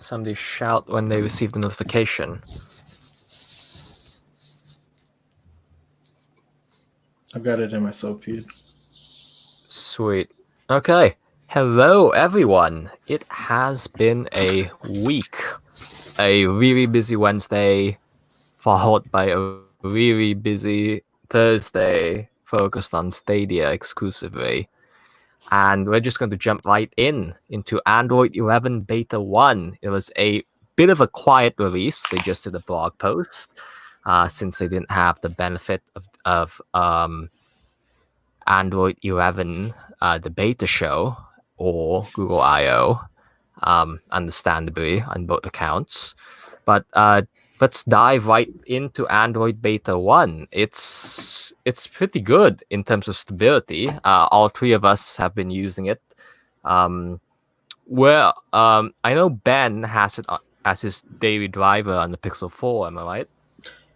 somebody shout when they receive the notification. I've got it in my soap feed. Sweet. Okay. Hello, everyone. It has been a week. A really busy Wednesday, followed by a really busy Thursday, focused on Stadia exclusively. And we're just going to jump right into Android 11 Beta 1. It was a bit of a quiet release. They just did a blog post since they didn't have the benefit of Android 11, the beta show, or Google I/O, understandably on both accounts. But let's dive right into Android Beta 1. It's pretty good in terms of stability. All three of us have been using it. I know Ben has it as his daily driver on the Pixel 4, am I right?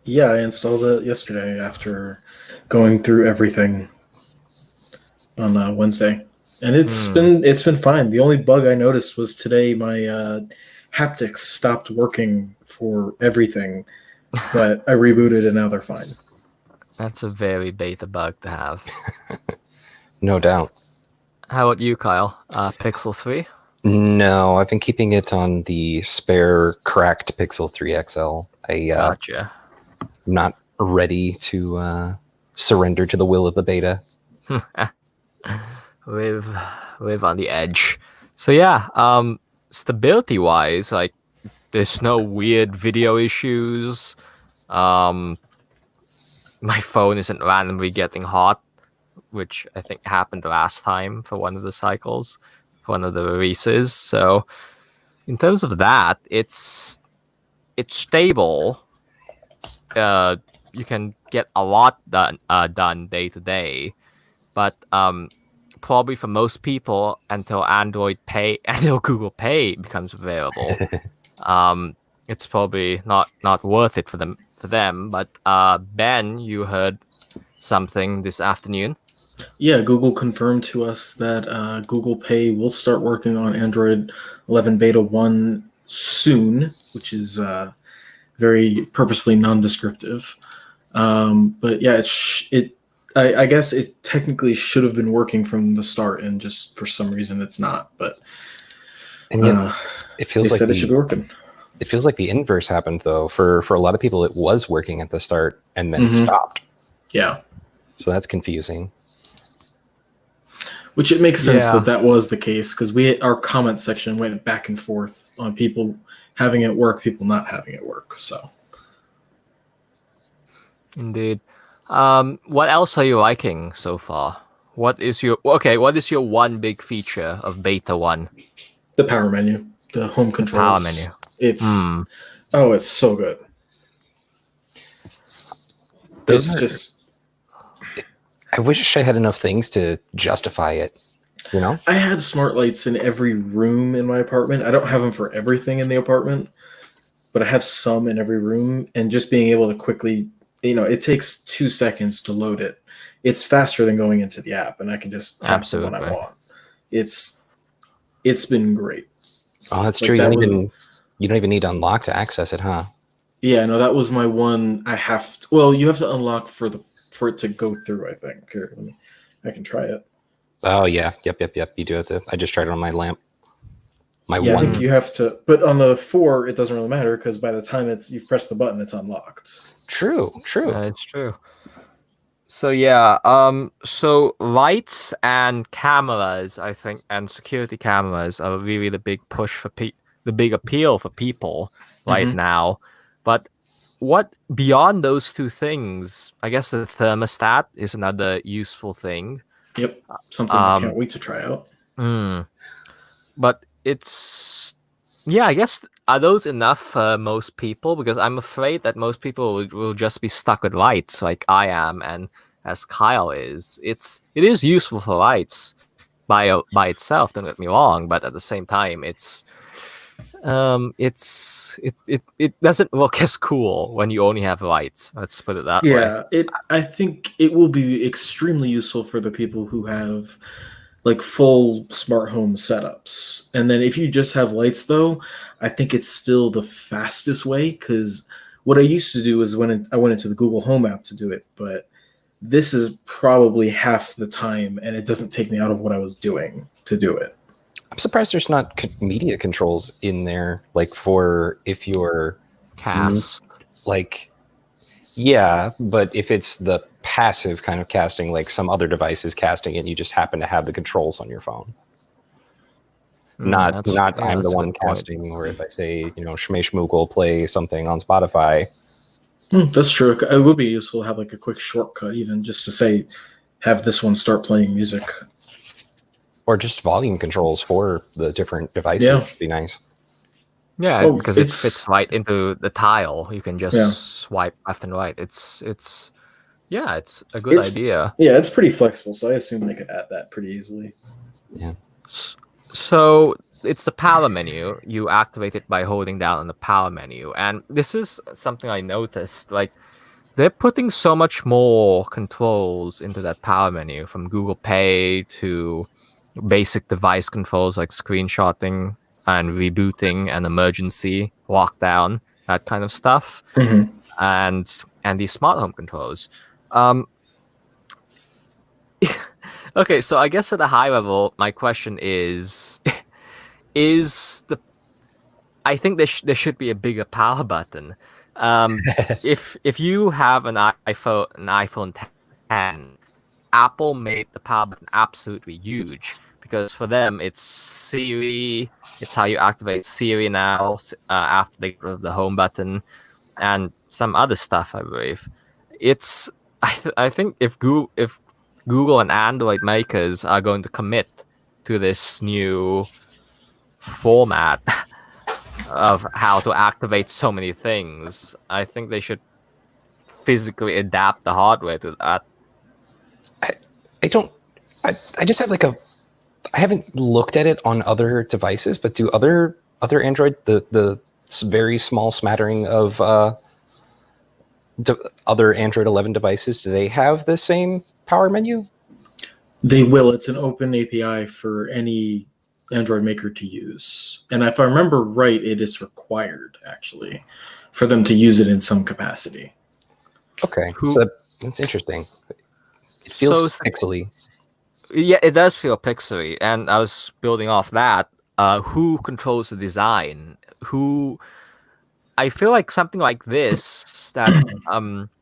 Yeah, I installed it yesterday after going through everything on Wednesday, and it's been fine. The only bug I noticed was today my haptics stopped working for everything, but I rebooted and now they're fine. That's a very beta bug to have. No doubt. How about you, Kyle? Pixel 3? No, I've been keeping it on the spare cracked Pixel 3 XL. Gotcha. I'm not ready to surrender to the will of the beta. Live on the edge. So yeah, stability-wise, like there's no weird video issues. My phone isn't randomly getting hot, which I think happened last time for one of the cycles, for one of the releases. So in terms of that, it's stable. You can get a lot done day to day, but probably for most people until Google Pay becomes available, it's probably not worth it for them. But Ben, you heard something this afternoon. Yeah, Google confirmed to us that Google Pay will start working on Android 11 Beta 1 soon, which is very purposely non-descriptive. But yeah, I guess it technically should have been working from the start, and just for some reason it's not. But and yet, it feels they like said it should be working. It feels like the inverse happened, though. For a lot of people, it was working at the start and then stopped. Yeah. So that's confusing. Which it makes sense that was the case, because our comment section went back and forth on people having it work, people not having it work. So. Indeed. What else are you liking so far? What is your one big feature of Beta 1? The power menu, the home controls. Power menu. It's it's so good. I wish I had enough things to justify it. You know, I had smart lights in every room in my apartment. I don't have them for everything in the apartment, but I have some in every room. And just being able to quickly, it takes 2 seconds to load it. It's faster than going into the app, and I can just tap the one I want. It's been great. Oh, that's true. You don't even need to unlock to access it, huh? Yeah, no, that was my one. You have to unlock for it to go through, I think. Here, I can try it. Oh yeah, yep. You do have to. I just tried it on my lamp. I think you have to, but on the 4, it doesn't really matter, because by the time you've pressed the button, it's unlocked. True. It's true. So yeah, so lights and cameras, I think, and security cameras are really the big push for the big appeal for people right now. But what beyond those two things? I guess the thermostat is another useful thing. Yep, something I can't wait to try out. But I guess, are those enough for most people? Because I'm afraid that most people will just be stuck with lights, like I am, and as Kyle is. It is useful for lights by itself. Don't get me wrong, but at the same time, it doesn't look as cool when you only have lights. Let's put it that way. Yeah, I think it will be extremely useful for the people who have like full smart home setups. And then if you just have lights, though, I think it's still the fastest way, because what I used to do is I went into the Google Home app to do it, but this is probably half the time, and it doesn't take me out of what I was doing to do it. I'm surprised there's not media controls in there, like for if you're Cast. like, yeah, but if it's the passive kind of casting, like some other device is casting it, you just happen to have the controls on your phone. Not I'm the one casting, or if I say, Shmeshmoogle play something on Spotify. That's true. It would be useful to have like a quick shortcut, even just to say, have this one start playing music. Or just volume controls for the different devices would be nice. Yeah, because it fits right into the tile. You can just swipe left and right. It's a good idea. Yeah, it's pretty flexible, so I assume they could add that pretty easily. Yeah. So it's the power menu. You activate it by holding down on the power menu. And this is something I noticed. Like, they're putting so much more controls into that power menu, from Google Pay to basic device controls like screenshotting and rebooting and emergency lockdown, that kind of stuff. Mm-hmm. And these smart home controls. Okay, so I guess at a high level, my question is I think there should be a bigger power button. If you have an iPhone 10, Apple made the power button absolutely huge, because for them it's Siri. It's how you activate Siri now, after they get rid of the home button, and some other stuff, I believe. I think if Google and Android makers are going to commit to this new format of how to activate so many things, I think they should physically adapt the hardware to that. I just have I haven't looked at it on other devices, but do other Android, the very small smattering of other Android 11 devices, do they have the same power menu? They will. It's an open API for any Android maker to use. And if I remember right, it is required, actually, for them to use it in some capacity. Okay, so that's interesting. It feels pixely. Yeah, it does feel pixely. And I was building off that. Who controls the design? I feel like something like this, that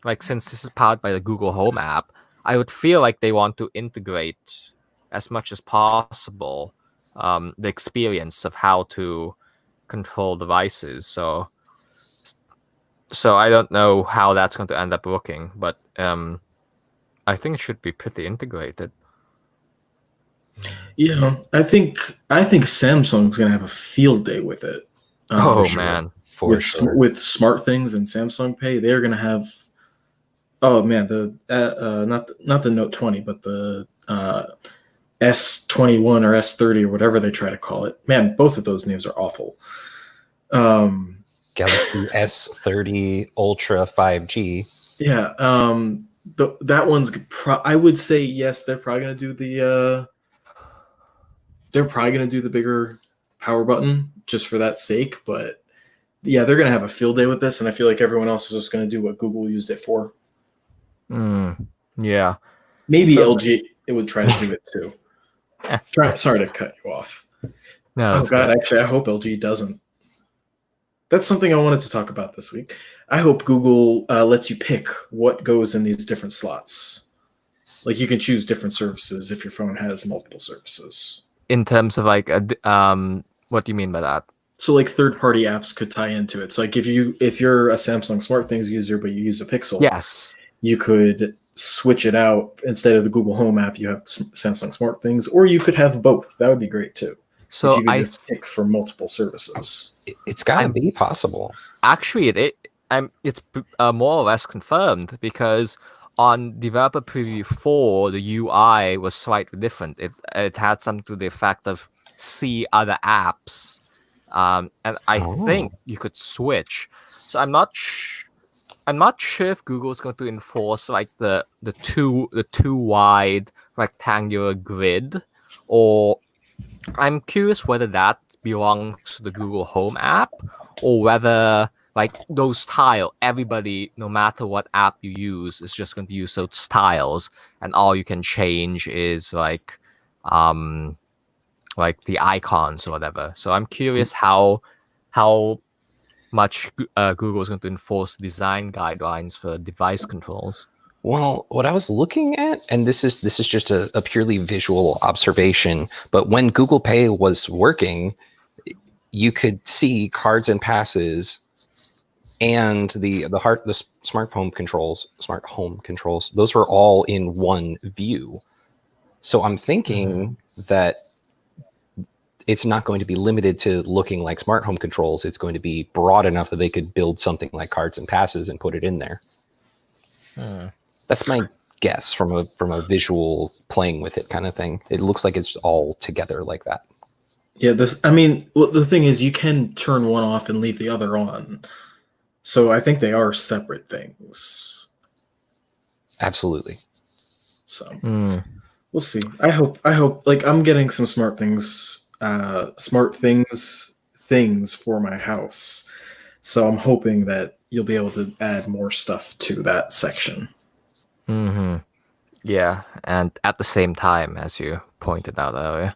like, since this is powered by the Google Home app, I would feel like they want to integrate as much as possible the experience of how to control devices. So I don't know how that's going to end up looking, but I think it should be pretty integrated. Yeah, I think Samsung's gonna have a field day with it. Man, with Smart Things and Samsung Pay, they're gonna have. Oh man, the not the Note 20, but the S21 or S30 or whatever they try to call it. Man, both of those names are awful. Galaxy S30 Ultra 5G. Yeah, that one's. I would say yes. They're probably gonna do the. They're probably gonna do the bigger power button just for that sake, but yeah, they're gonna have a field day with this, and I feel like everyone else is just gonna do what Google used it for. Yeah. Maybe LG it would try to do it too. Sorry to cut you off. No, oh God, actually, I hope LG doesn't. That's something I wanted to talk about this week. I hope Google lets you pick what goes in these different slots. Like, you can choose different services if your phone has multiple services. In terms of like, what do you mean by that? So like third-party apps could tie into it. So like if you're a Samsung SmartThings user but you use a Pixel, yes, you could switch it out. Instead of the Google Home app, you have Samsung SmartThings, or you could have both. That would be great too. So if you could just pick for multiple services. It's got to be possible. Actually, it's more or less confirmed, because on Developer Preview 4, the UI was slightly different. It had something to the effect of see other apps, and I think you could switch. So I'm not sure if Google's going to enforce like the too wide rectangular grid, or I'm curious whether that belongs to the Google Home app, or whether like those tile, everybody, no matter what app you use, is just going to use those tiles, and all you can change is like the icons or whatever. So I'm curious how much Google is going to enforce design guidelines for device controls. Well, what I was looking at, and this is just a purely visual observation, but when Google Pay was working, you could see cards and passes and the smart home controls, those were all in one view. So I'm thinking that it's not going to be limited to looking like smart home controls. It's going to be broad enough that they could build something like cards and passes and put it in there. That's my guess from a visual playing with it kind of thing. It looks like it's all together like that. Yeah, the thing is, you can turn one off and leave the other on. So I think they are separate things. Absolutely. So we'll see. I hope like I'm getting some smart things for my house. So I'm hoping that you'll be able to add more stuff to that section. Yeah, and at the same time, as you pointed out earlier.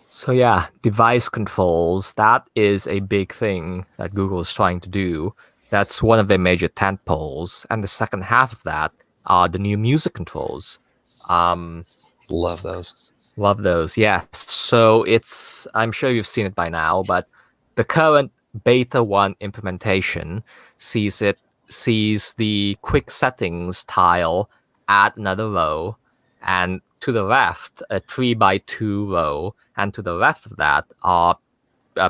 So yeah, device controls, that is a big thing that Google is trying to do. That's one of their major tentpoles. And the second half of that are the new music controls. Love those. Love those, yeah. So I'm sure you've seen it by now, but the current beta 1 implementation sees the quick settings tile add another row, and to the left, a 3x2 row, and to the left of that are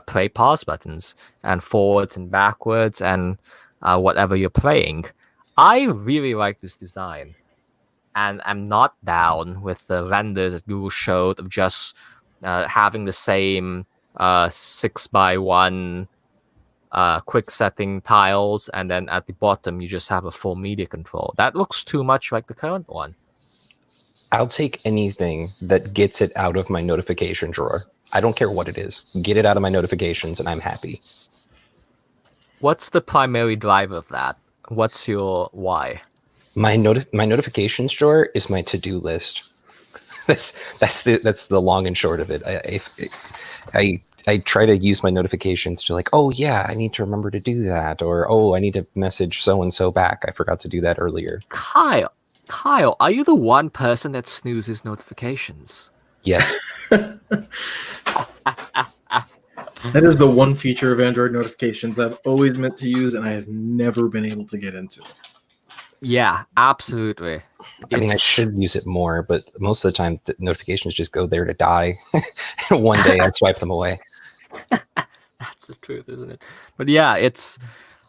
play pause buttons, and forwards and backwards, and whatever you're playing. I really like this design, and I'm not down with the renders that Google showed of just having the same 6x1 quick setting tiles, and then at the bottom you just have a full media control. That looks too much like the current one. I'll take anything that gets it out of my notification drawer. I don't care what it is. Get it out of my notifications and I'm happy. What's the primary driver of that? What's your why? My notifications drawer is my to-do list. That's the long and short of it. I try to use my notifications to like, oh yeah, I need to remember to do that, or oh, I need to message so and so back. I forgot to do that earlier. Kyle, are you the one person that snoozes notifications? Yes. That is the one feature of Android notifications I've always meant to use, and I have never been able to get into. Yeah, absolutely. I mean, I should use it more, but most of the time, the notifications just go there to die. One day, I swipe them away. That's the truth, isn't it? But yeah, it's.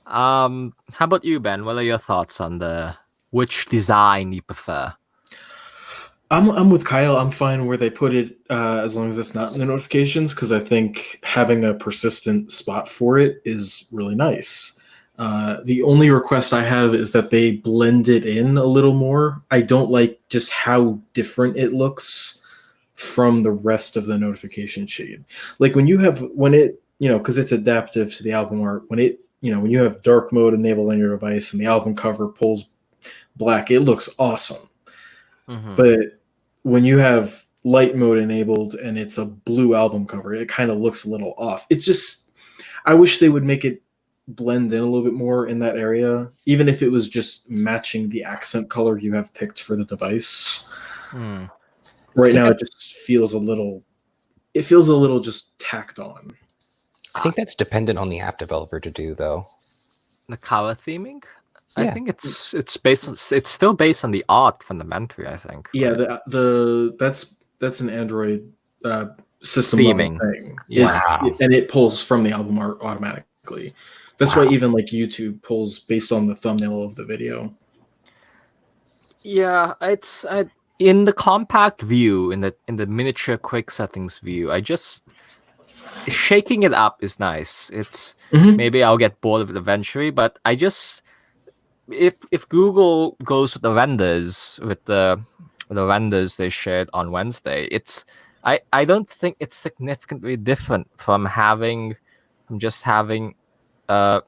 How about you, Ben? What are your thoughts on which design you prefer? I'm with Kyle. I'm fine where they put it, as long as it's not in the notifications, because I think having a persistent spot for it is really nice. The only request I have is that they blend it in a little more. I don't like just how different it looks from the rest of the notification shade. Like because it's adaptive to the album art, when you have dark mode enabled on your device and the album cover pulls black, it looks awesome. But when you have light mode enabled and it's a blue album cover, it kind of looks a little off. It's just, I wish they would make it blend in a little bit more in that area, even if it was just matching the accent color you have picked for the device. Right now, it just feels a little just tacked on. I think that's dependent on the app developer to do, though. The color theming? Yeah. I think it's still based on the art fundamentally, I think. Yeah, right? that's an Android system theming thing. Wow. And it pulls from the album art automatically. That's why even like YouTube pulls based on the thumbnail of the video. Yeah, it's in the compact view, in the miniature quick settings view. Shaking it up is nice. It's maybe I'll get bored of it eventually, but I just if Google goes with the renders they shared on Wednesday, I don't think it's significantly different from just having a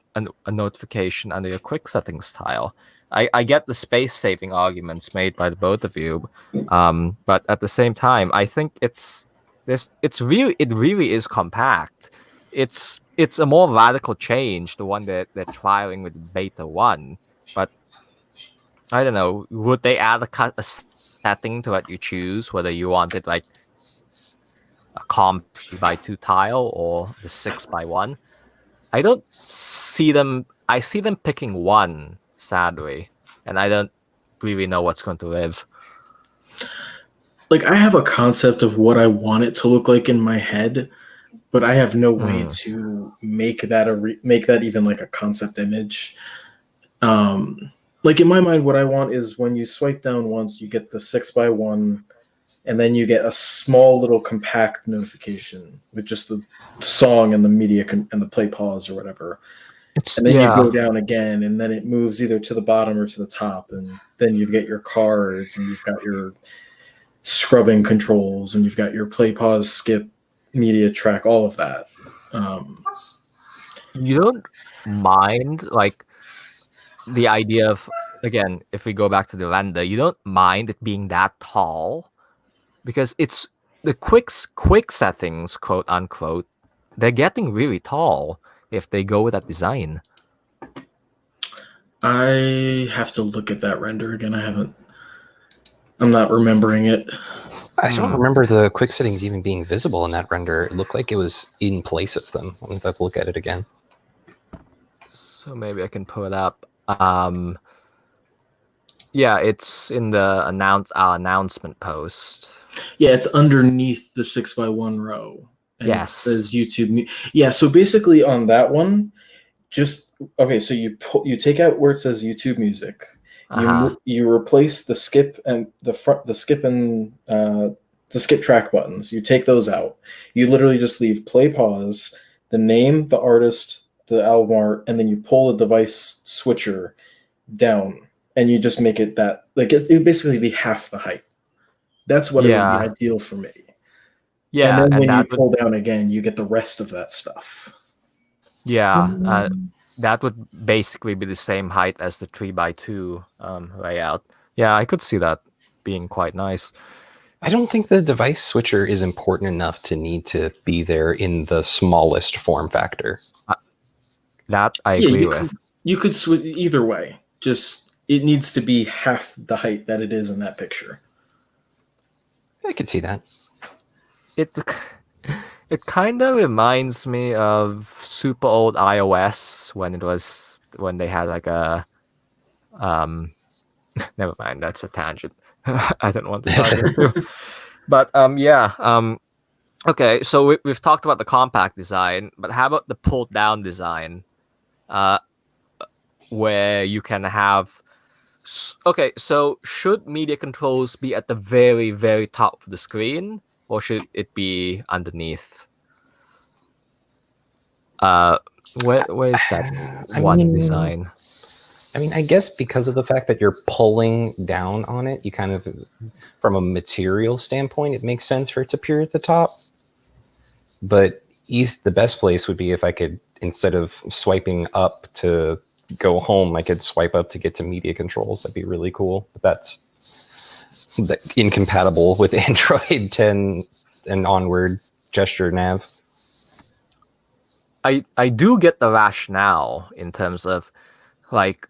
notification under your quick settings tile. I get the space saving arguments made by the both of you, but at the same time, I think it really is compact. It's a more radical change, the one that they're trialing with beta 1. But I don't know, would they add a setting to what you choose, whether you wanted like a comp 3x2 tile or the 6x1? I don't see them. I see them picking one, sadly, and I don't really know what's going to live. Like, I have a concept of what I want it to look like in my head, but I have no way to make that even like a concept image. Like in my mind, what I want is when you swipe down once, you get the 6x1, and then you get a small little compact notification with just the song and the media and the play pause or whatever. And then you go down again, and then it moves either to the bottom or to the top, and then you get your cards, and you've got your scrubbing controls, and you've got your play, pause, skip, media track, all of that. You don't mind like the idea of, again, if we go back to the render, you don't mind it being that tall, because it's the quick settings, quote unquote, they're getting really tall if they go with that design. I have to look at that render again. I'm not remembering it. I don't remember the quick settings even being visible in that render. It looked like it was in place of them. I'll have to look at it again. So maybe I can pull it up. Yeah, it's in the announcement post. Yeah, it's underneath the 6x1 row. And yes. It says YouTube. Yeah, so basically on that one, so you take out where it says YouTube Music. You replace the skip and the skip track buttons. You take those out. You literally just leave play, pause, the name, the artist, the album art, and then you pull the device switcher down, and you just make it that, like, it would basically be half the height. That's what it would be ideal for me. Yeah, and then when you pull down again, you get the rest of that stuff. Yeah, that would basically be the same height as the 3x2 layout. Yeah, I could see that being quite nice. I don't think the device switcher is important enough to need to be there in the smallest form factor. That I agree with. You could switch either way. Just it needs to be half the height that it is in that picture. I could see that. It kind of reminds me of super old iOS when they had like a never mind, that's a tangent. I don't want to dive into. But okay, so we've talked about the compact design, but how about the pulled down design, where you can have. Okay, so should media controls be at the very, very top of the screen, or should it be underneath? Where is that design? I mean, I guess because of the fact that you're pulling down on it, you kind of, from a material standpoint, it makes sense for it to appear at the top. But the best place would be if I could, instead of swiping up to go home, I could swipe up to get to media controls. That'd be really cool. But that's incompatible with Android 10 and onward gesture nav. I do get the rationale in terms of like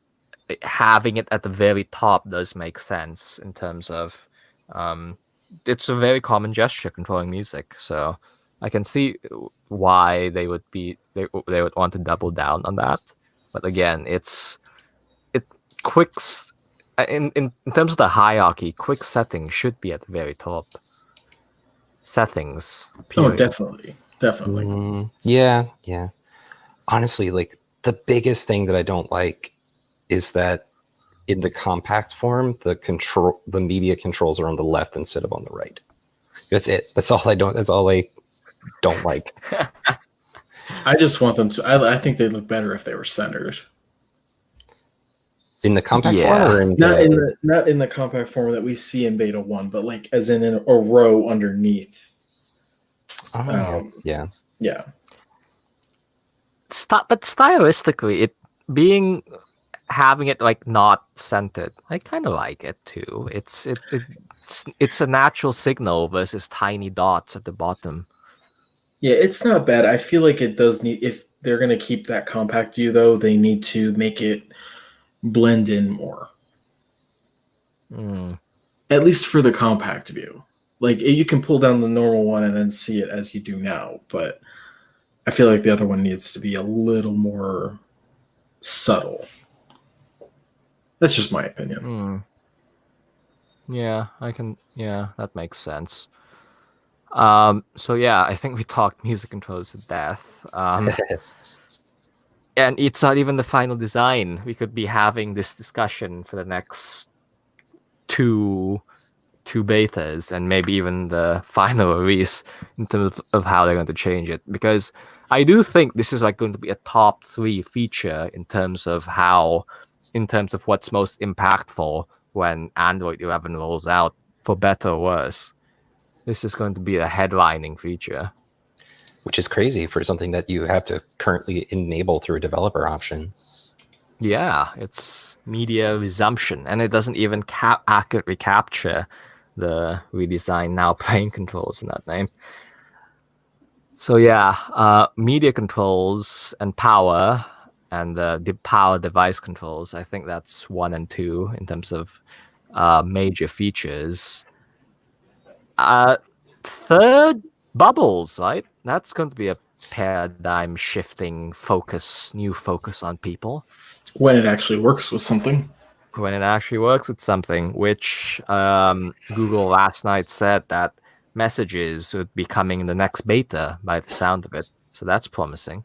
having it at the very top does make sense in terms of it's a very common gesture controlling music, so I can see why they would want to double down on that. But again, in terms of the hierarchy, quick settings should be at the very top. Settings. Period. Oh, definitely. Yeah. Honestly, like the biggest thing that I don't like is that in the compact form, the media controls are on the left instead of on the right. That's it. That's all I don't like. I just want them to. I think they'd look better if they were centered. In the compact form, or not in the compact form that we see in beta 1, but like as in a row underneath Yeah. Yeah. But stylistically, having it like not centered, I kind of like it too. It's a natural signal versus tiny dots at the bottom. Yeah, it's not bad. I feel like it does need, if they're going to keep that compact view, though, they need to make it blend in more. At least for the compact view. Like, you can pull down the normal one and then see it as you do now, but I feel like the other one needs to be a little more subtle. That's just my opinion. Yeah, that makes sense. So yeah, I think we talked music controls to death. And it's not even the final design. We could be having this discussion for the next two betas and maybe even the final release in terms of how they're going to change it, because I do think this is like going to be a top 3 feature in terms of what's most impactful when Android 11 rolls out, for better or worse. This is going to be a headlining feature, which is crazy for something that you have to currently enable through a developer option. Yeah, it's media resumption, and it doesn't even accurately capture the redesigned now playing controls in that name. So yeah, media controls and power, and the power device controls, I think that's 1 and 2 in terms of major features. Third, bubbles, right? That's going to be a paradigm shifting new focus on people. When it actually works with something. When it actually works with something, which Google last night said that messages would be coming in the next beta by the sound of it. So that's promising.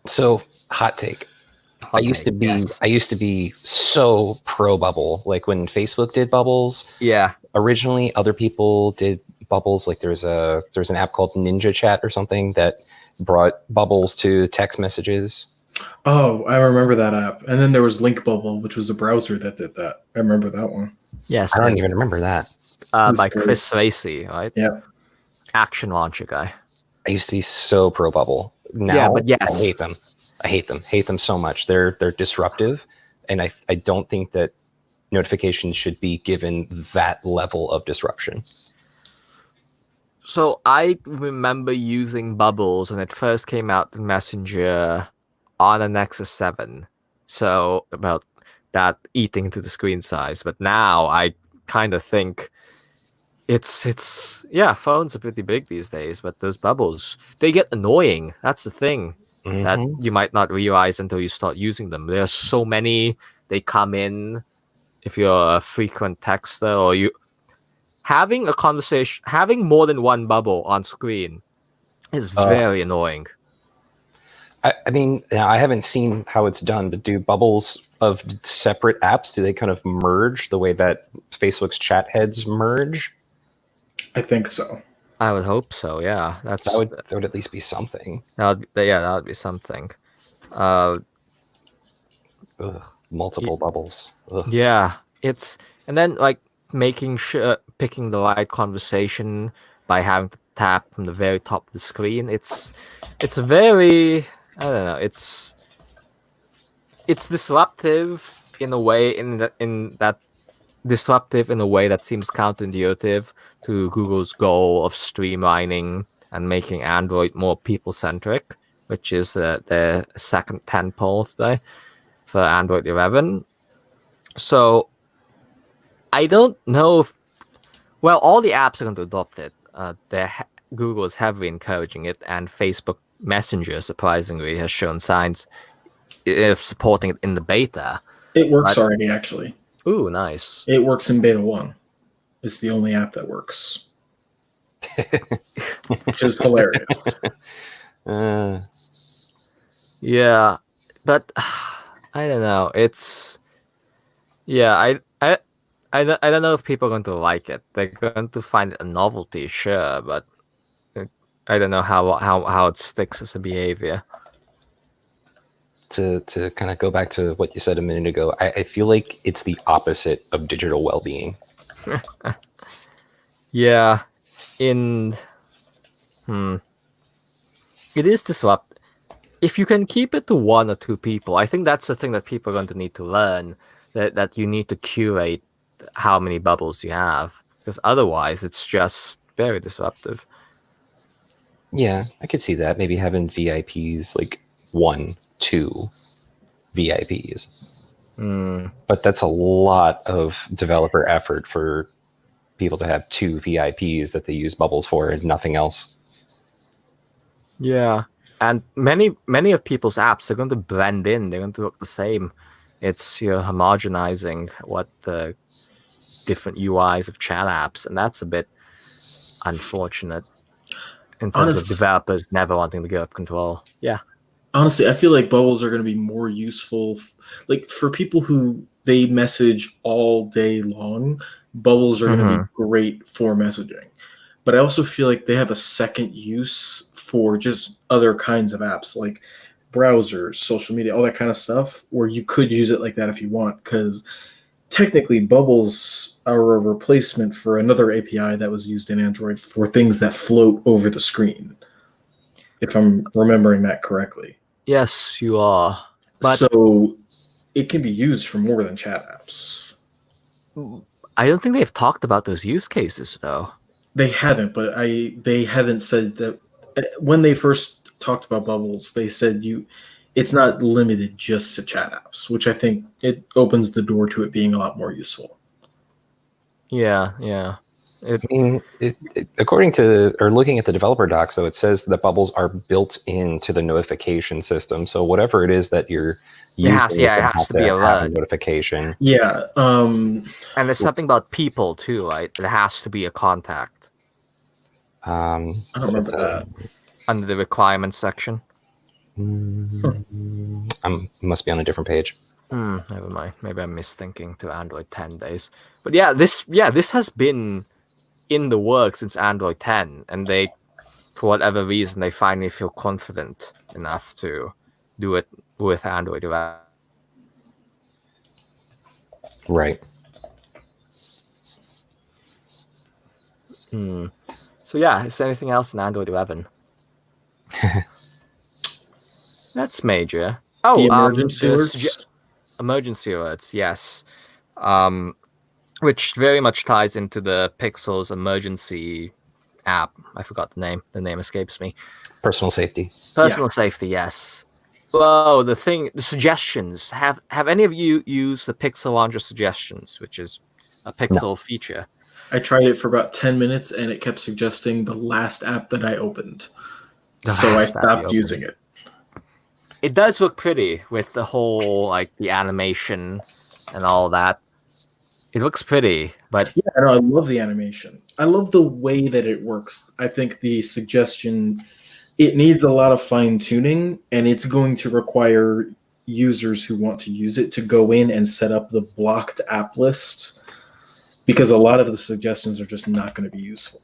So hot take. I used to be so pro bubble. Like when Facebook did bubbles. Yeah. Originally, other people did bubbles. Like there's an app called Ninja Chat or something that brought bubbles to text messages. Oh, I remember that app. And then there was Link Bubble, which was a browser that did that. I remember that one. Yes. I don't even remember that. By Chris Racy, right? Yeah. Action launcher guy. I used to be so pro bubble. Now, yeah, but yes. I hate them so much. They're disruptive, and I don't think that notifications should be given that level of disruption. So I remember using bubbles when it first came out in Messenger on a Nexus 7. So about that eating into the screen size. But now I kind of think phones are pretty big these days, but those bubbles, they get annoying. That's the thing that you might not realize until you start using them. There are so many. They come in if you're a frequent texter, or you having a conversation, having more than one bubble on screen is very annoying. I mean, I haven't seen how it's done, but do bubbles of separate apps, do they kind of merge the way that Facebook's chat heads merge? I think so. I would hope so. Yeah, that would at least be something. That would be something. Multiple bubbles. Ugh. Yeah, and then like making sure picking the right conversation by having to tap from the very top of the screen. It's very, I don't know. It's disruptive in a way disruptive in a way that seems counterintuitive to Google's goal of streamlining and making Android more people-centric, which is their second tentpole today for Android 11. So I don't know if... Well, all the apps are going to adopt it. Google is heavily encouraging it, and Facebook Messenger, surprisingly, has shown signs of supporting it in the beta. It works already, actually. Ooh, nice. It works in beta 1. It's the only app that works. Which is hilarious. Yeah, but I don't know. It's... Yeah, I don't know if people are going to like it. They're going to find it a novelty, sure, but I don't know how it sticks as a behavior. To kind of go back to what you said a minute ago, I feel like it's the opposite of digital well-being. Yeah, in it is disrupt. If you can keep it to 1 or 2 people, I think that's the thing that people are going to need to learn, that you need to curate how many bubbles you have, because otherwise it's just very disruptive. Yeah, I could see that. Maybe having VIPs, like 1, 2 VIPs. But that's a lot of developer effort for people to have 2 VIPs that they use bubbles for and nothing else. Yeah, and many of people's apps are going to blend in. They're going to look the same. It's you're homogenizing what the different UIs of chat apps, and that's a bit unfortunate in terms of developers never wanting to give up control. Yeah. Honestly, I feel like bubbles are going to be more useful, like for people who they message all day long. Bubbles are going to be great for messaging, but I also feel like they have a second use for just other kinds of apps, like browsers, social media, all that kind of stuff, where you could use it like that if you want, because technically bubbles are a replacement for another API that was used in Android for things that float over the screen, if I'm remembering that correctly. Yes, you are. But so it can be used for more than chat apps. I don't think they've talked about those use cases, though. They haven't, but they haven't said that. When they first talked about bubbles, they said it's not limited just to chat apps, which I think it opens the door to it being a lot more useful. Yeah. According to, or looking at the developer docs, though, it says that bubbles are built into the notification system. So whatever it is that you're using, it has to be a notification. Yeah. And there's something about people too, right? It has to be a contact. I don't remember that. Under the requirements section. Must be on a different page. Never mind. Maybe I'm misthinking to Android 10 days. But this has been in the works since Android 10, and they, for whatever reason, they finally feel confident enough to do it with Android 11. Right. So yeah, is there anything else in Android 11? That's major. Oh, the emergency alerts. Emergency alerts, yes. Which very much ties into the Pixel's emergency app. I forgot the name. The name escapes me. Personal safety. Safety, yes. Well, the suggestions. Have any of you used the Pixel Launcher suggestions, which is a Pixel feature? I tried it for about 10 minutes, and it kept suggesting the last app that I opened. So I stopped using it. It does look pretty with the whole, like, the animation and all that. It looks pretty, but... Yeah, no, I love the animation. I love the way that it works. I think the suggestion, it needs a lot of fine-tuning, and it's going to require users who want to use it to go in and set up the blocked app list, because a lot of the suggestions are just not going to be useful.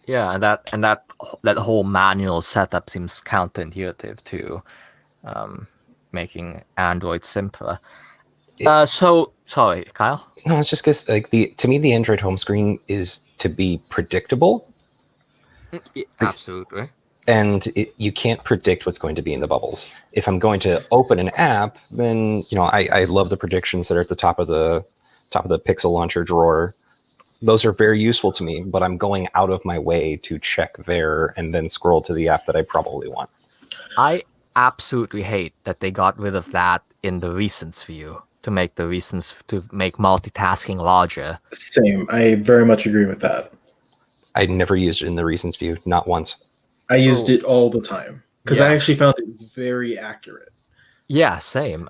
Yeah, and that whole manual setup seems counterintuitive to making Android simpler. So sorry, Kyle. No, it's just because to me the Android home screen is to be predictable. Absolutely. And you can't predict what's going to be in the bubbles. If I'm going to open an app, then I love the predictions that are at the top of the Pixel Launcher drawer. Those are very useful to me, but I'm going out of my way to check there and then scroll to the app that I probably want. I absolutely hate that they got rid of that in the recents view to make multitasking larger. Same. I very much agree with that. I never used it in the recents view, not once. I used it all the time because I actually found it very accurate. Yeah, same.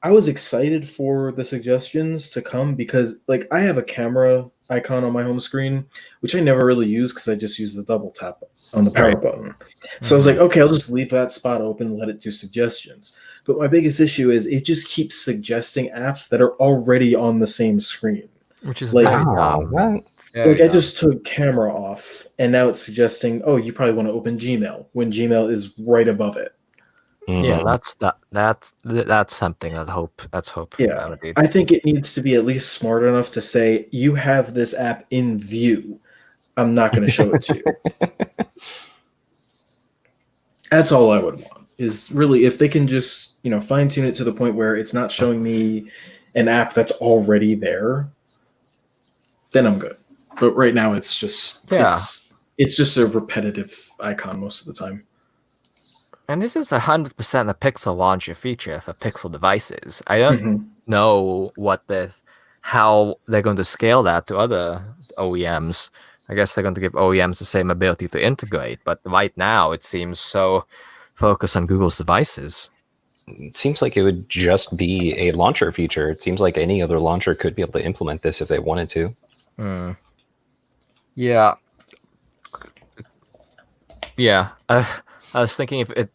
I was excited for the suggestions to come because, like, I have a camera icon on my home screen, which I never really use because I just use the double tap on the power button. So I was like, okay, I'll just leave that spot open and let it do suggestions. But my biggest issue is it just keeps suggesting apps that are already on the same screen. Which is like, I just took camera off, and now it's suggesting, oh, you probably want to open Gmail when Gmail is right above it. Yeah, that's something that's hope. Yeah, I think it needs to be at least smart enough to say you have this app in view, I'm not going to show it to you. That's all I would want, is really if they can just, fine tune it to the point where it's not showing me an app that's already there, then I'm good. But right now it's just it's just a repetitive icon most of the time. And this is 100% a Pixel launcher feature for Pixel devices. I don't know how they're going to scale that to other OEMs. I guess they're going to give OEMs the same ability to integrate, but right now it seems so focused on Google's devices. It seems like it would just be a launcher feature. It seems like any other launcher could be able to implement this if they wanted to. Yeah. Yeah. I was thinking if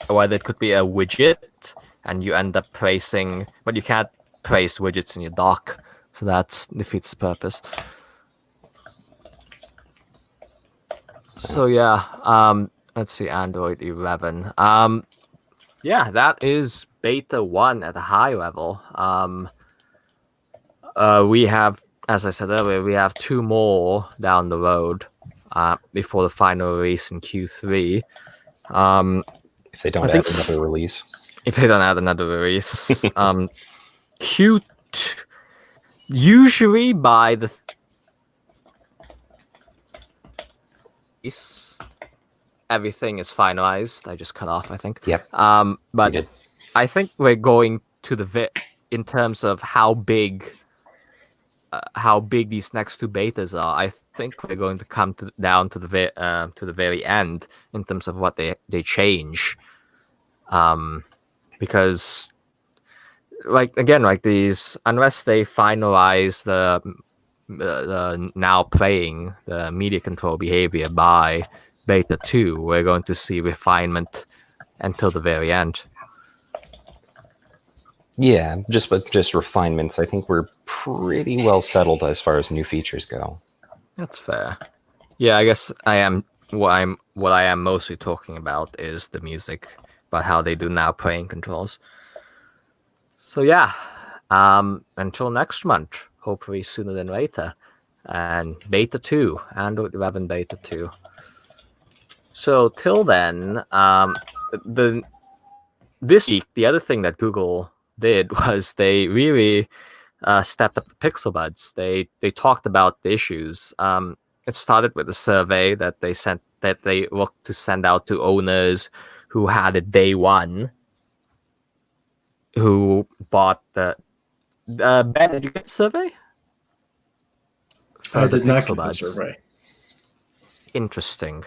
whether it could be a widget and you end up praising, but you can't praise widgets in your dock, so that defeats the purpose. So yeah, let's see, Android 11. Yeah, that is beta 1 at a high level. We have, as I said earlier, we have 2 more down the road before the final release in Q3. If they don't add another release. If they don't add another release. Q2, usually by the everything is finalized. I just cut off, I think. Yep. But I think we're going to in terms of how big these next 2 betas are. I think we're going to come down to the very end in terms of what they change. Because these, unless they finalize the now playing the media control behavior by beta 2, we're going to see refinement until the very end. Yeah, just refinements. I think we're pretty well settled as far as new features go. That's fair. Yeah, I guess what I am mostly talking about is the music, about how they do now playing controls. So yeah, until next month, hopefully sooner than later, and beta 2, Android 11 beta 2. So till then, this week, the other thing that Google did was they really stepped up the Pixel Buds. They talked about the issues. It started with a survey that they looked to send out to owners who had it day one, who bought the. Ben, did you get the survey? I did not get the survey. Interesting.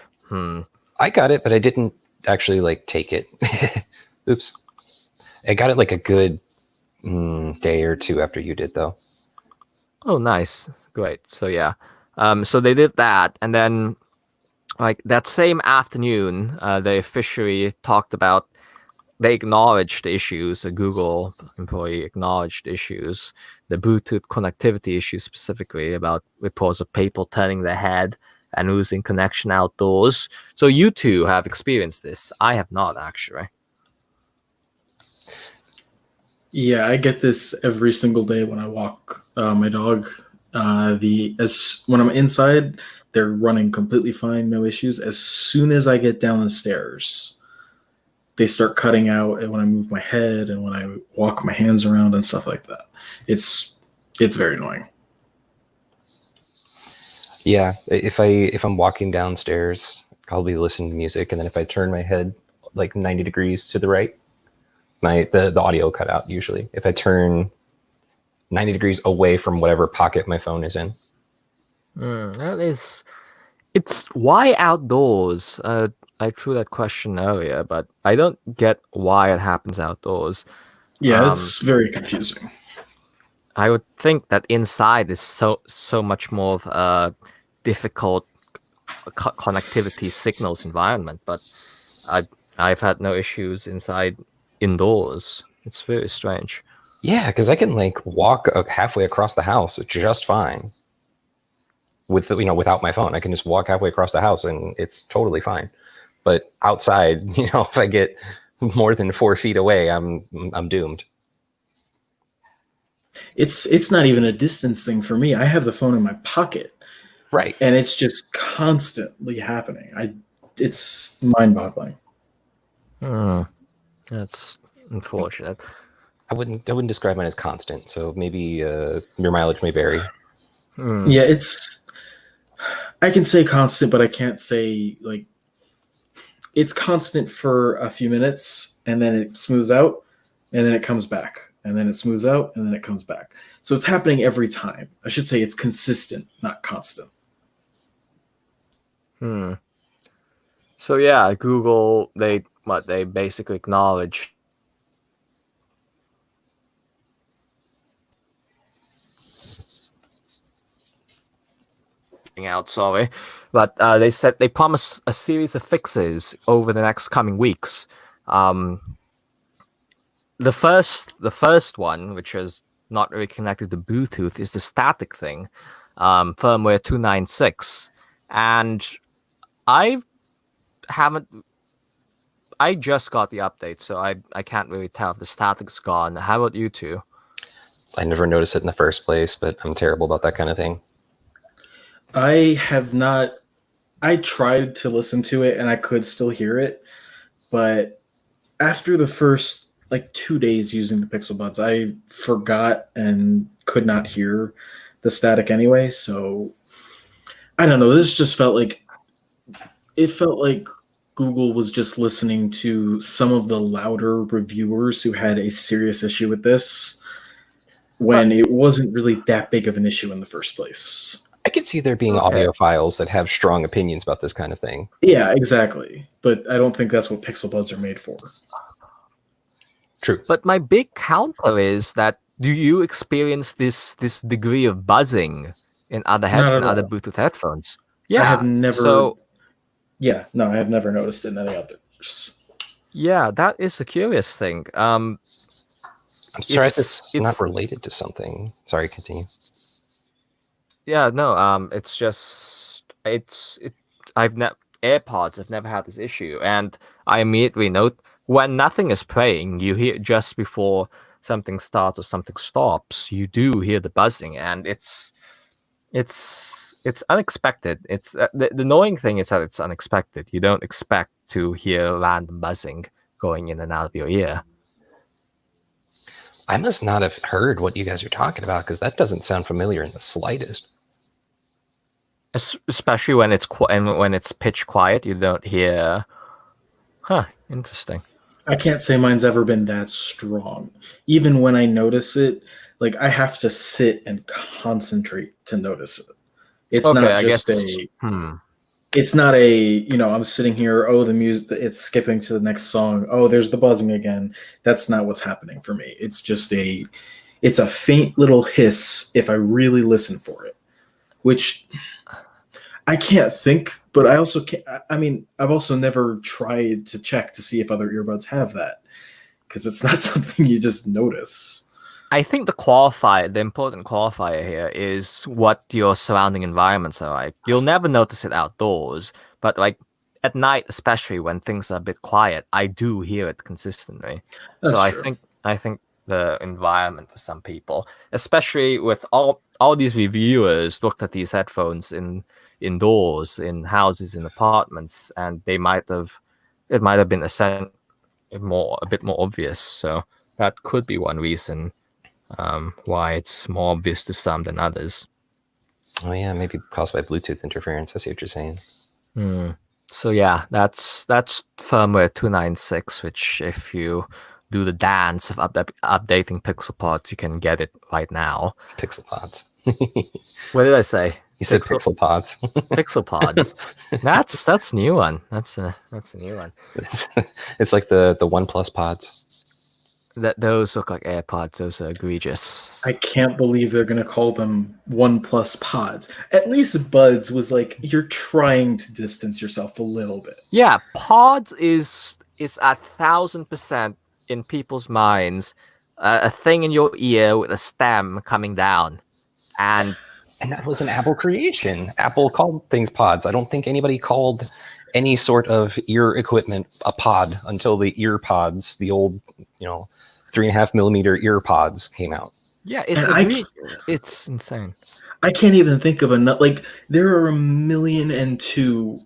I got it, but I didn't actually take it. Oops. I got it a good day or 2 after you did, though. Oh, nice. Great. So yeah. So they did that, and then that same afternoon, they officially talked about. They acknowledged the issues. A Google employee acknowledged issues, the Bluetooth connectivity issues specifically, about reports of people turning their head and losing connection outdoors. So you two have experienced this. I have not, actually. Yeah, I get this every single day when I walk my dog. When I'm inside, they're running completely fine, no issues. As soon as I get down the stairs, they start cutting out, and when I move my head and when I walk my hands around and stuff like that. It's very annoying. Yeah, if I'm walking downstairs, I'll be listening to music, and then if I turn my head 90 degrees to the right, the audio cut out usually. If I turn 90 degrees away from whatever pocket my phone is in. It's why outdoors? I threw that question earlier, but I don't get why it happens outdoors. Yeah, it's very confusing. I would think that inside is so much more of a difficult connectivity signals environment, but I've had no issues indoors. It's very strange. Yeah, because I can walk halfway across the house just fine. Without my phone, I can just walk halfway across the house and it's totally fine. But outside, if I get more than 4 feet away, I'm doomed. It's not even a distance thing for me. I have the phone in my pocket. Right. And it's just constantly happening. It's mind-boggling. That's unfortunate. I wouldn't describe mine as constant. So maybe your mileage may vary. Yeah, I can say constant, but I can't say like it's constant for a few minutes and then it smooths out and then it comes back and then it smooths out and then it comes back. So it's happening every time. I should say it's consistent, not constant. So yeah, Google they basically acknowledge out, sorry, but they said they promised a series of fixes over the next coming weeks. The first one, which is not really connected to Bluetooth, is the static thing, firmware 296, and I just got the update, so I can't really tell if the static's gone. How about you two? I never noticed it in the first place, but I'm terrible about that kind of thing. I have not. I tried to listen to it and I could still hear it, but after the first like 2 days using the Pixel Buds, I forgot and could not hear the static anyway. So I don't know. This just felt like Google was just listening to some of the louder reviewers who had a serious issue with this when it wasn't really that big of an issue in the first place. I could see there being audiophiles that have strong opinions about this kind of thing. Yeah, exactly. But I don't think that's what Pixel Buds are made for. True. But my big counter is that do you experience this degree of buzzing in other Bluetooth headphones? Yeah. I have never. So, yeah, no, I have never noticed it in any others. Yeah, that is a curious thing. I'm sorry, it's not related to something. Sorry, continue. Yeah, no, it's just AirPods. I've never had this issue, and I immediately note when nothing is playing, you hear just before something starts or something stops, you do hear the buzzing, and it's unexpected. It's the annoying thing is that it's unexpected. You don't expect to hear random buzzing going in and out of your ear. I must not have heard what you guys are talking about because that doesn't sound familiar in the slightest. Especially when it's pitch quiet, you don't hear. Huh? Interesting. I can't say mine's ever been that strong. Even when I notice it, like I have to sit and concentrate to notice it. It's not just It's not I'm sitting here, the music, it's skipping to the next song. Oh, there's the buzzing again. That's not what's happening for me. It's just it's a faint little hiss if I really listen for it, which I can't think, but I also can't. I mean, I've also never tried to check to see if other earbuds have that because it's not something you just notice. I think the important qualifier here is what your surrounding environments are like. You'll never notice it outdoors, but like at night, especially when things are a bit quiet, I do hear it consistently. That's so true. I think the environment for some people, especially with all these reviewers looked at these headphones indoors, in houses, in apartments, and it might have been a bit more obvious. So that could be one reason why it's more obvious to some than others. Oh yeah, maybe caused by Bluetooth interference. I see what you're saying. So yeah, that's firmware 296, which if you do the dance of updating PixelPods, you can get it right now. PixelPods. What did I say? You said PixelPods. PixelPods. That's a new one. That's a new one. It's like the OnePlus pods. Those look like AirPods. Those are egregious. I can't believe they're going to call them OnePlus Pods. At least Buds was like, you're trying to distance yourself a little bit. Yeah, Pods is 1,000% in people's minds a thing in your ear with a stem coming down. And that was an Apple creation. Apple called things pods. I don't think anybody called any sort of ear equipment a pod until the ear pods, the old, 3.5 millimeter ear pods came out. Yeah, it's insane. I can't even think of enough. Like there are 1,000,002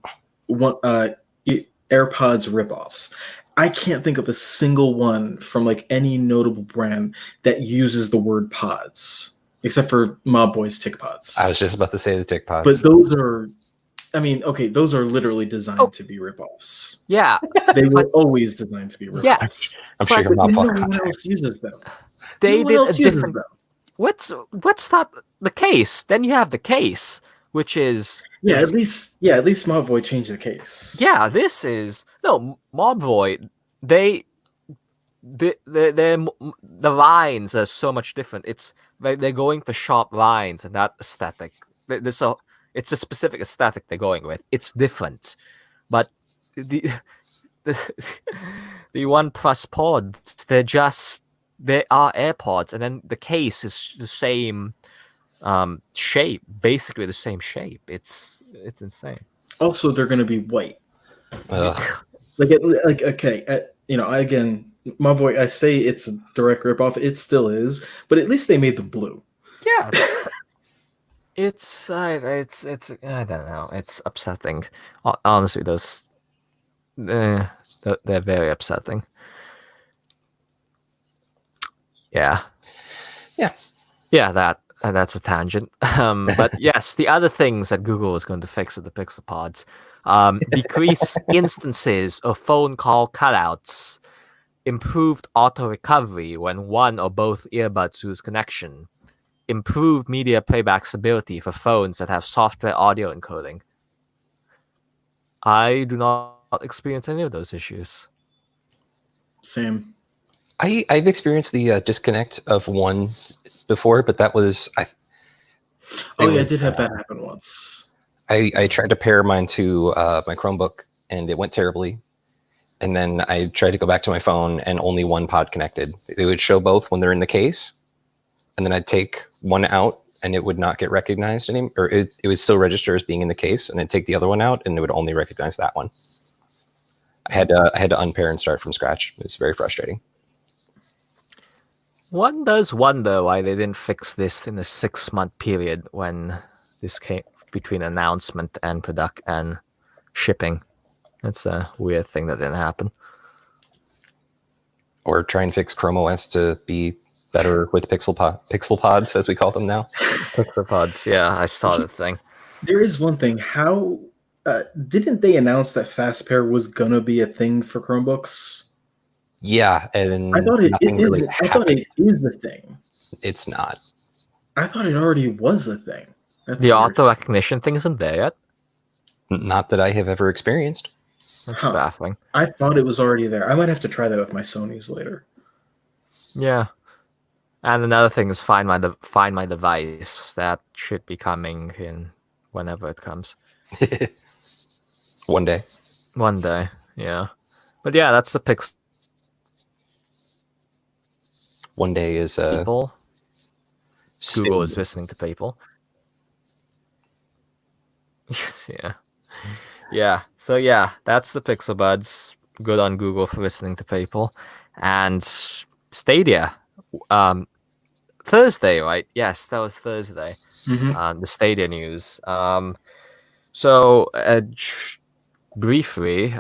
AirPods ripoffs. I can't think of a single one from like any notable brand that uses the word pods, except for Mob Boy's Tick Pods. I was just about to say the tick pods. But those are, I mean, okay, those are literally designed to be ripoffs. Yeah, They were always designed to be ripoffs. I'm sure but you're not No off one contact. else uses them. they No one did else a uses different. them. What's that? The case. Then you have the case, which is Yeah, at least Mob Boy changed the case. yeah. This is no Mob Void. The lines are so much different. It's they're going for sharp lines and that aesthetic. So it's a specific aesthetic they're going with. It's different, but the the OnePlus pods, they are AirPods, and then the case is the same shape, basically the same shape. It's insane. Also, they're going to be white. Ugh. Like okay, again, my boy, I say it's a direct ripoff. It still is, but at least they made them blue. Yeah, it's I don't know. It's upsetting. Honestly, those they're very upsetting. Yeah. That's a tangent. But yes, the other things that Google is going to fix with the Pixel Pods, decrease instances of phone call cutouts, improved auto recovery when one or both earbuds lose connection, improved media playback stability for phones that have software audio encoding. I do not experience any of those issues. Same. I've experienced the disconnect of one before, but that was I did have that happen once. I tried to pair mine to my Chromebook, and it went terribly. And then I tried to go back to my phone, and only one pod connected. It would show both when they're in the case, and then I'd take one out, and it would not get recognized anymore, or it would still register as being in the case, and I'd take the other one out, and it would only recognize that one. I had to unpair and start from scratch. It was very frustrating. One does wonder why they didn't fix this in a 6-month period when this came between announcement and product and shipping. That's a weird thing that didn't happen. Or try and fix Chrome OS to be better with pixel pods, as we call them now. Pixel Pods, yeah, I saw the thing. There is one thing. How didn't they announce that Fast Pair was gonna be a thing for Chromebooks? Yeah, and I thought it really is. I thought it is a thing. It's not. I thought it already was a thing. That's The weird. auto recognition thing isn't there yet. Not that I have ever experienced. That's Huh. baffling. I thought it was already there. I might have to try that with my Sonys later. Yeah. And another thing is find my device. That should be coming in whenever it comes. One day. One day, yeah. But yeah, that's the Pixel One day is people. soon. Google is listening to people. Yeah. Yeah. So yeah, that's the Pixel Buds. Good on Google for listening to people. And Stadia. Thursday, right? Yes, that was Thursday. Mhm. The Stadia news. Briefly,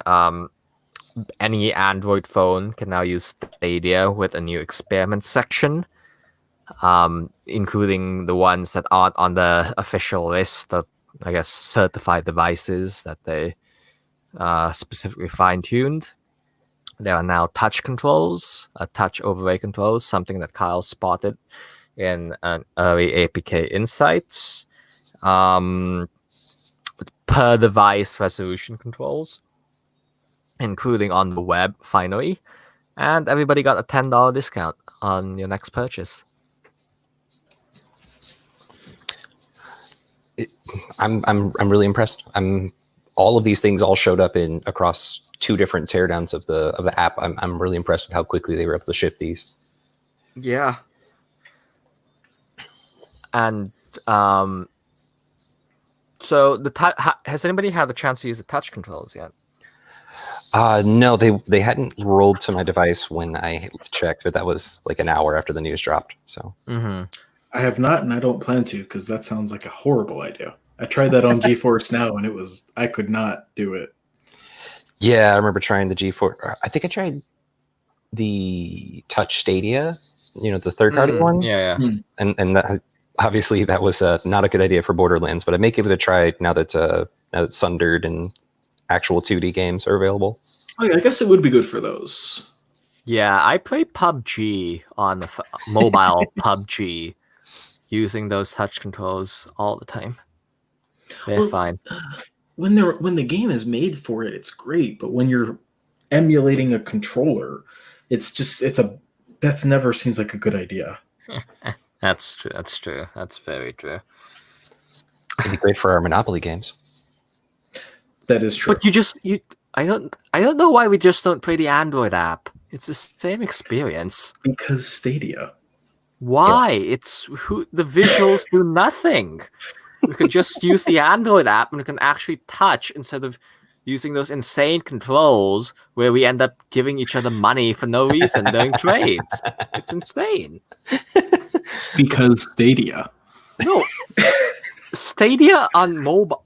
any Android phone can now use Stadia with a new experiment section, including the ones that aren't on the official list of, I guess, certified devices that they specifically fine-tuned. There are now touch controls, touch overlay controls, something that Kyle spotted in an early APK Insights. Per device resolution controls, including on the web, finally. And everybody got a $10 discount on your next purchase. I'm really impressed. All of these things all showed up across 2 different teardowns of the app. I'm really impressed with how quickly they were able to ship these. Yeah. And so has anybody had the chance to use the touch controls yet? No, they hadn't rolled to my device when I checked, but that was like an hour after the news dropped. So I have not, and I don't plan to, because that sounds like a horrible idea. I tried that on GeForce Now, and I could not do it. Yeah, I remember trying the GeForce. I think I tried the Touch Stadia, the third-party one. Yeah, yeah. And that, obviously that was not a good idea for Borderlands, but I may give it a try now that Sundered and actual 2D games are available. Oh, yeah, I guess it would be good for those. Yeah, I play PUBG on the mobile PUBG using those touch controls all the time. They're fine. When the game is made for it, it's great. But when you're emulating a controller, that's never seems like a good idea. That's true. That's true. That's very true. It'd be great for our Monopoly games. That is true. But I don't know why we just don't play the Android app. It's the same experience. Because Stadia. Why? Yeah. The visuals do nothing. We could just use the Android app and we can actually touch instead of using those insane controls where we end up giving each other money for no reason during trades. It's insane. Because Stadia. No. Stadia on mobile.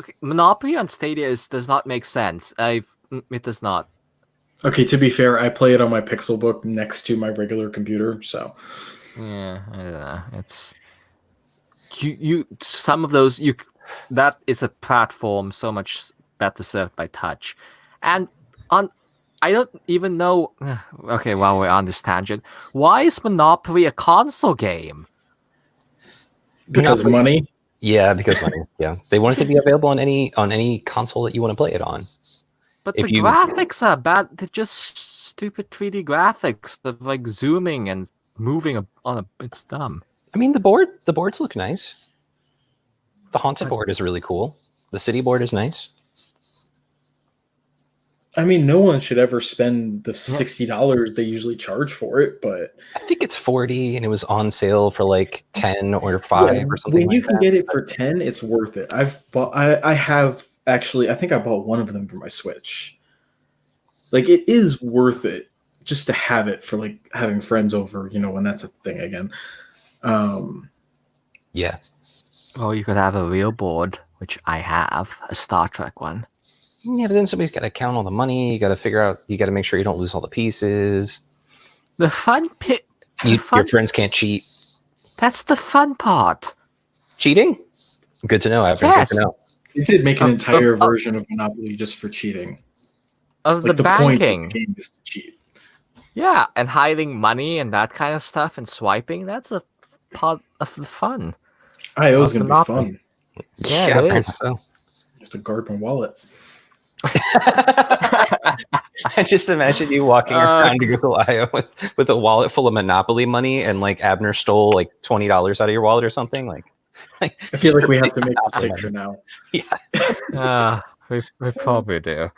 Okay, Monopoly on Stadia does not make sense. It does not. Okay, to be fair, I play it on my Pixelbook next to my regular computer, so. Yeah, I don't know. It's some of those that is a platform so much better served by touch, and I don't even know. Okay, while we're on this tangent, why is Monopoly a console game? Because money. Yeah, because money. Yeah, they want it to be available on any console that you want to play it on. But the graphics are bad. They're just stupid 3D graphics of like zooming and moving it's dumb. I mean, the boards look nice. The Haunted board is really cool. The City board is nice. I mean, no one should ever spend the $60 they usually charge for it, but I think it's $40, and it was on sale for like $10 or $5 or something. When you can get it for $10, it's worth it. I have actually, I think I bought one of them for my Switch. Like, it is worth it just to have it for like having friends over, when that's a thing again. Yeah. Or you could have a real board, which I have, a Star Trek one. Yeah, but then somebody's got to count all the money. You got to make sure you don't lose all the pieces. The fun your friends can't cheat. That's the fun part. Cheating? Good to know. Good to know. They did make an entire version of Monopoly just for cheating. Of like the banking. Point of the game is to cheat. Yeah, and hiding money and that kind of stuff and swiping, that's a part of the fun. It was going to be fun. Yeah, it is. So. You have to guard my wallet. I just imagine you walking around Google I/O with a wallet full of Monopoly money, and like Abner stole like $20 out of your wallet or something. Like I feel like we have to make this picture now. Yeah. We probably do.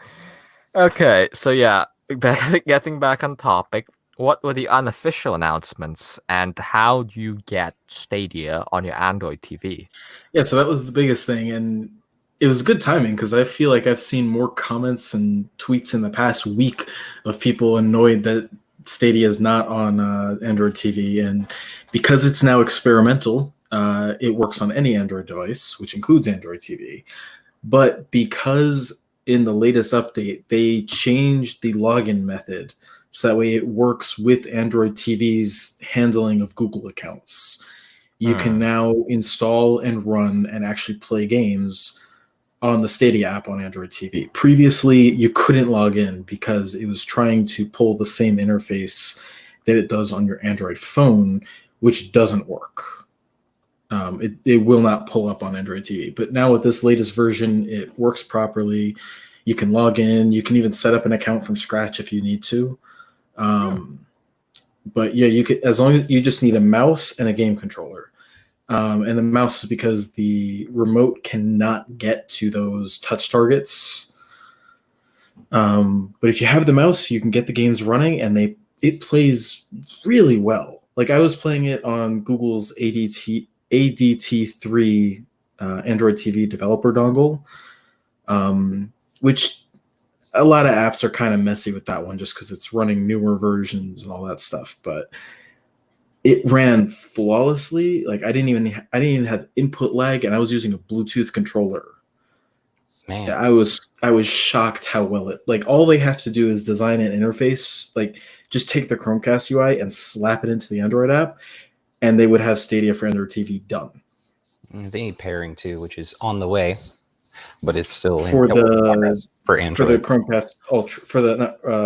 Okay, so yeah, getting back on topic, what were the unofficial announcements and how do you get Stadia on your Android TV? Yeah, so that was the biggest thing, and it was good timing because I feel like I've seen more comments and tweets in the past week of people annoyed that Stadia is not on Android TV, and because it's now experimental, it works on any Android device, which includes Android TV. But because in the latest update, they changed the login method so that way it works with Android TV's handling of Google accounts. You can now install and run and actually play games on the Stadia app on Android TV. Previously, you couldn't log in because it was trying to pull the same interface that it does on your Android phone, which doesn't work. It will not pull up on Android TV. But now with this latest version, it works properly. You can log in. You can even set up an account from scratch if you need to. But yeah, you could, as long as you just need a mouse and a game controller. And the mouse is because the remote cannot get to those touch targets. But if you have the mouse, you can get the games running, and it plays really well. Like I was playing it on Google's ADT3 Android TV developer dongle, which a lot of apps are kind of messy with that one just because it's running newer versions and all that stuff. But it ran flawlessly. Like I didn't even have input lag, and I was using a Bluetooth controller. Man. Yeah, I was shocked how well it, like, all they have to do is design an interface, like just take the Chromecast UI and slap it into the Android app, and they would have Stadia for Android TV done. They need pairing too, which is on the way, but it's still for the for Android. For the Chromecast Ultra,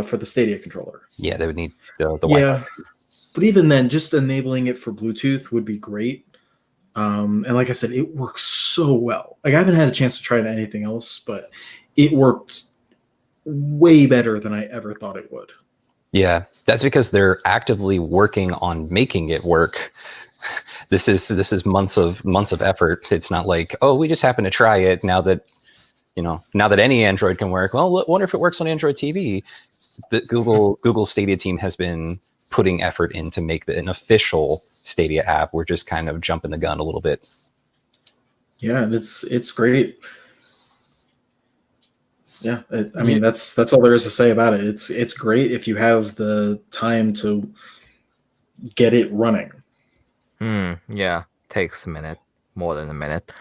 for the Stadia controller. Yeah, they would need the yeah, Wi-Fi. But even then, just enabling it for Bluetooth would be great. And like I said, it works so well. Like I haven't had a chance to try it on anything else, but it worked way better than I ever thought it would. Yeah, that's because they're actively working on making it work. This is months of effort. It's not like, oh, we just happen to try it now that any Android can work. Well, wonder if it works on Android TV. The Google Stadia team has been putting effort in to make an official Stadia app. We're just kind of jumping the gun a little bit. Yeah, it's great. Yeah, I mean that's all there is to say about it. It's great if you have the time to get it running. Yeah, takes a minute, more than a minute.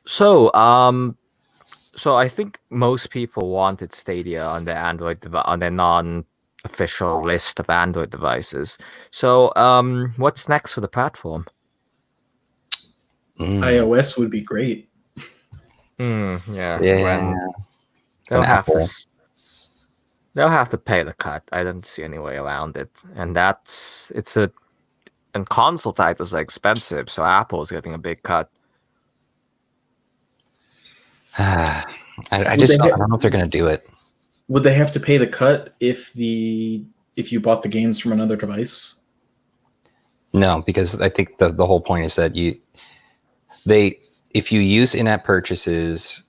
So I think most people wanted Stadia on their on their non-official list of Android devices. So what's next for the platform? iOS would be great. Yeah. Yeah. They'll have to pay the cut. I don't see any way around it. And and console titles are expensive, so Apple's getting a big cut. I don't know if they're going to do it. Would they have to pay the cut if you bought the games from another device? No, because I think the whole point is that if you use in-app purchases,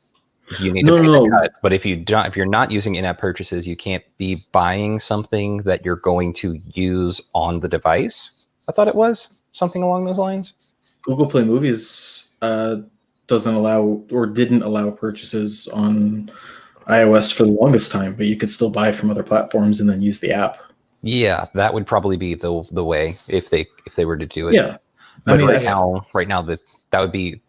you need to pay the cut. But if you're not using in-app purchases, you can't be buying something that you're going to use on the device. I thought it was something along those lines. Google Play Movies doesn't allow or didn't allow purchases on iOS for the longest time, but you could still buy from other platforms and then use the app. Yeah, that would probably be the way if they were to do it. Yeah, but right now that would be,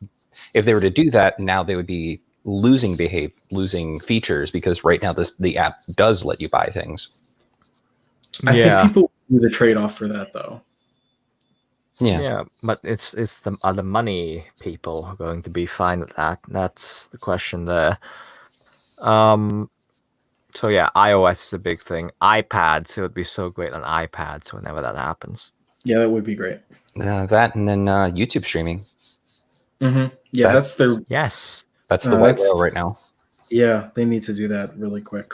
if they were to do that, now they would be losing features, because right now the app does let you buy things. I think people do the trade-off for that though. Yeah, but it's are the money people going to be fine with that? That's the question there. So yeah, iOS is a big thing. iPads, it would be so great on iPads whenever that happens. Yeah, that would be great. That and then YouTube streaming. Mm-hmm. Yeah, that's the white whale right now. Yeah, they need to do that really quick.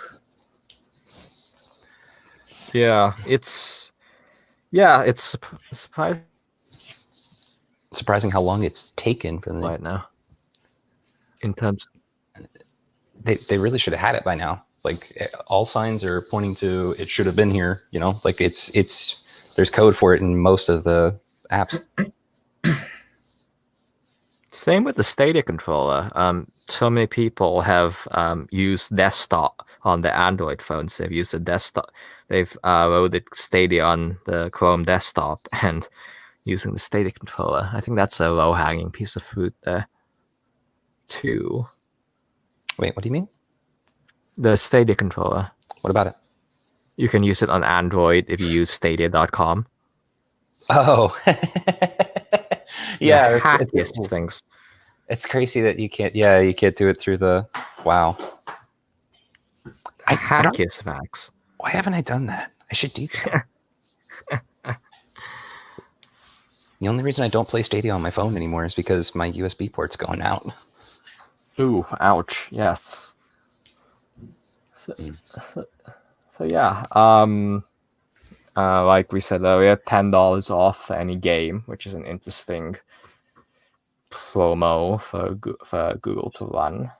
Yeah, it's surprising how long it's taken for them right now. In terms, they really should have had it by now. Like all signs are pointing to it should have been here. Like it's there's code for it in most of the apps. Same with the Stadia controller. So many people have used desktop on their Android phones. They've used the desktop. They've loaded Stadia on the Chrome desktop and using the Stadia controller. I think that's a low-hanging piece of fruit there, too. Wait, what do you mean? The Stadia controller. What about it? You can use it on Android if you use Stadia.com. Oh. Yeah, hackiest things. It's crazy that you can't. Yeah, you can't do it through the. Wow. Hackiest of hacks. Why haven't I done that? I should do that. The only reason I don't play Stadia on my phone anymore is because my USB port's going out. Ooh, ouch! Yes. So yeah. Like we said earlier, $10 off any game, which is an interesting promo for Google to run.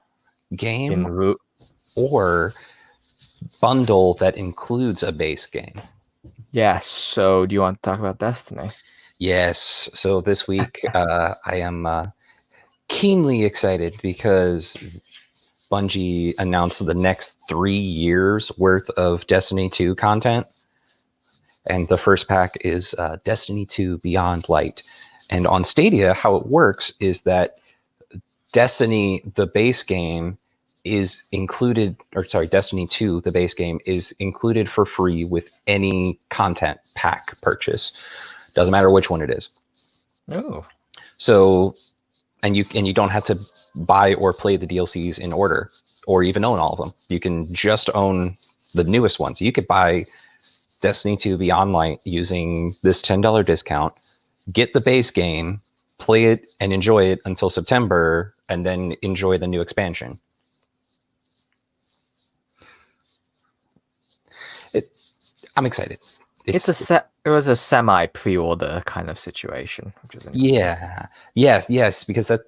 Game or bundle that includes a base game. Yes. So do you want to talk about Destiny? Yes. So this week I am keenly excited because Bungie announced the next 3 years worth of Destiny 2 content. And the first pack is Destiny 2 Beyond Light. And on Stadia, how it works is that Destiny, the base game, is included, or sorry, Destiny 2, the base game, is included for free with any content pack purchase. Doesn't matter which one it is. Oh. So, and you don't have to buy or play the DLCs in order, or even own all of them. You can just own the newest ones. You could buy Destiny 2 Beyond Light using this $10 discount, get the base game, play it and enjoy it until September, and then enjoy the new expansion. I'm excited. It was a semi pre-order kind of situation, which is interesting. Yeah. Yes, because that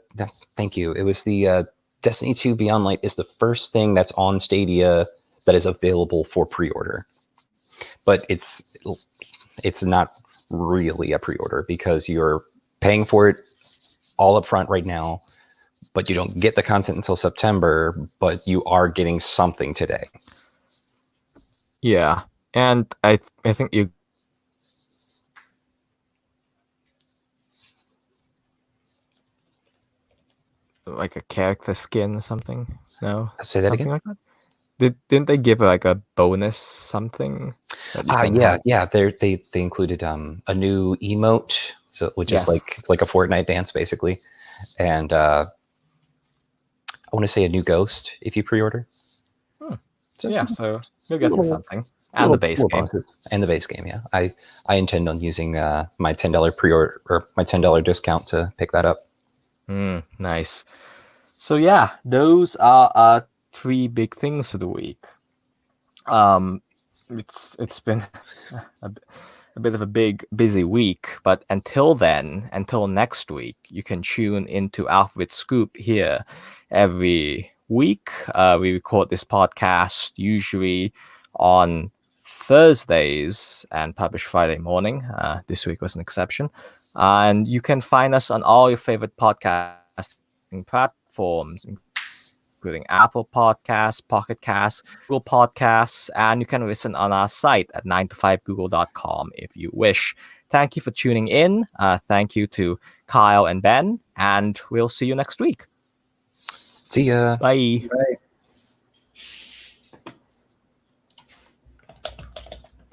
thank you. It was the Destiny 2 Beyond Light is the first thing that's on Stadia that is available for pre-order. But it's not really a pre-order because you're paying for it all up front right now, but you don't get the content until September, but you are getting something today. Yeah. And I think you like a character skin or something. No, Say that something again. like that. Didn't they give like a bonus something? Yeah. They included a new emote, which is like a Fortnite dance basically, and I want to say a new ghost if you pre-order. So you'll get something. And the base game. And the base game, yeah. I intend on using my $10 pre-order or my $10 discount to pick that up. Nice. So yeah, those are our 3 big things for the week. It's been a bit of a busy week, but until next week, you can tune into Alphabet Scoop here every week. We record this podcast usually on Thursdays and publish Friday morning. This week was an exception. And you can find us on all your favorite podcasting platforms, including Apple Podcasts, Pocket Casts, Google Podcasts, and you can listen on our site at 9to5google.com if you wish. Thank you for tuning in. Thank you to Kyle and Ben, and we'll see you next week. See ya. Bye. Bye.